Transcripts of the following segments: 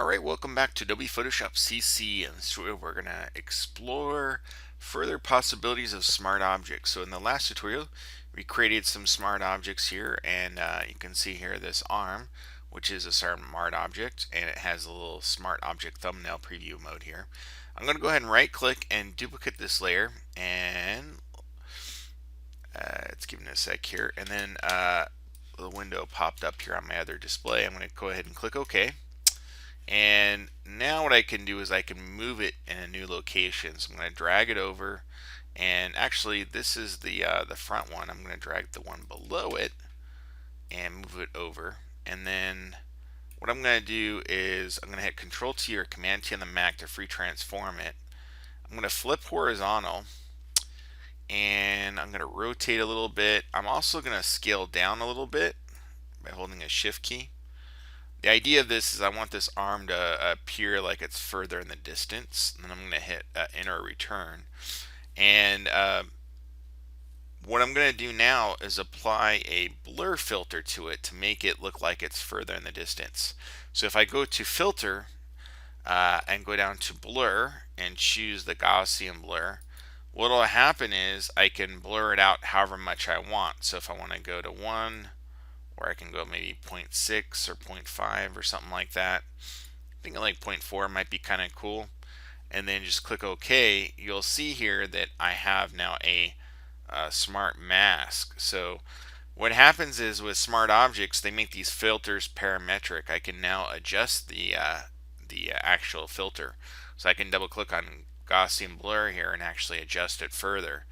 Alright, welcome back to Adobe Photoshop CC, and this tutorial we're going to explore further possibilities of smart objects. So in the last tutorial we created some smart objects here, and you can see here this arm, which is a smart object, and it has a little smart object thumbnail preview mode here. I'm going to go ahead and right click and duplicate this layer, and it's giving it a sec here, and then the window popped up here on my other display. I'm going to go ahead and click OK. And now what I can do is I can move it in a new location. So I'm going to drag it over, and actually this is the front one. I'm going to drag the one below it and move it over. And then what I'm going to do is I'm going to hit Control T or Command T on the Mac to free transform it. I'm going to flip horizontal, and I'm going to rotate a little bit. I'm also going to scale down a little bit by holding a Shift key. The idea of this is I want this arm to appear like it's further in the distance, and then I'm going to hit enter or return. And what I'm going to do now is apply a blur filter to it to make it look like it's further in the distance. So if I go to filter and go down to blur and choose the Gaussian blur, what will happen is I can blur it out however much I want. So if I want to go to 1, or I can go maybe 0.6 or 0.5 or something like that. I think like 0.4 might be kind of cool. And then just click OK. You'll see here that I have now a smart mask. So what happens is with smart objects, they make these filters parametric. I can now adjust the actual filter. So I can double click on Gaussian blur here and actually adjust it further.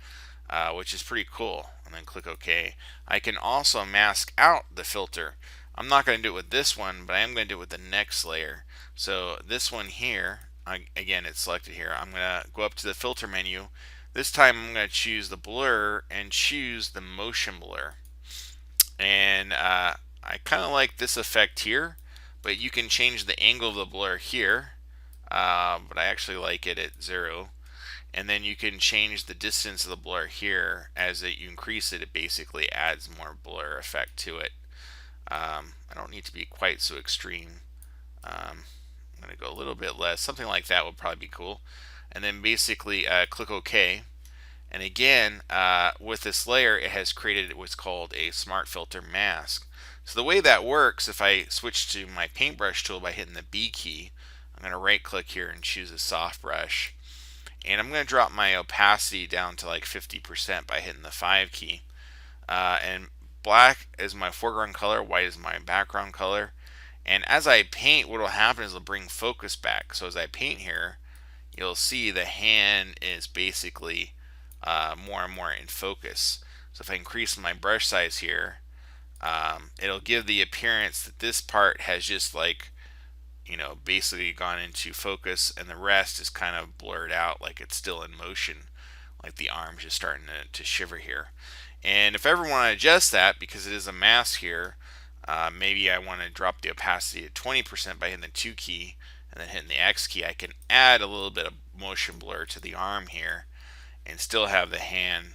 Which is pretty cool, and then click OK. I can also mask out the filter. I'm not going to do it with this one, but I am going to do it with the next layer. So this one here, again, it's selected here. I'm going to go up to the filter menu. This time I'm going to choose the blur and choose the motion blur. And I kind of like this effect here, but you can change the angle of the blur here. But I actually like it at 0. And then you can change the distance of the blur here. As you increase it, it basically adds more blur effect to it. I don't need to be quite so extreme. I'm going to go a little bit less. Something like that would probably be cool. And then basically click OK. And again, with this layer, it has created what's called a smart filter mask. So the way that works, if I switch to my paintbrush tool by hitting the B key, I'm going to right click here and choose a soft brush. And I'm going to drop my opacity down to like 50% by hitting the 5 key. And black is my foreground color, white is my background color. And as I paint, what will happen is it'll bring focus back. So as I paint here, you'll see the hand is basically more and more in focus. So if I increase my brush size here, it'll give the appearance that this part has just like basically gone into focus, and the rest is kind of blurred out like it's still in motion, like the arm's just starting to shiver here. And if I ever want to adjust that, because it is a mask here, maybe I want to drop the opacity to 20% by hitting the 2 key and then hitting the X key. I can add a little bit of motion blur to the arm here and still have the hand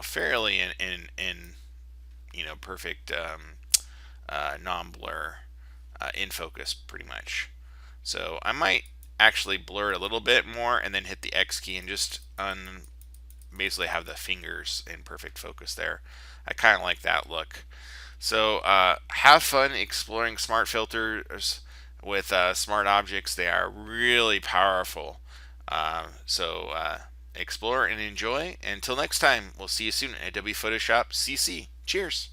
fairly in perfect non-blur in focus pretty much. So I might actually blur it a little bit more and then hit the X key and just basically have the fingers in perfect focus there. I kind of like that look. So have fun exploring smart filters with smart objects. They are really powerful. So explore and enjoy. Until next time, we'll see you soon at Adobe Photoshop CC. Cheers!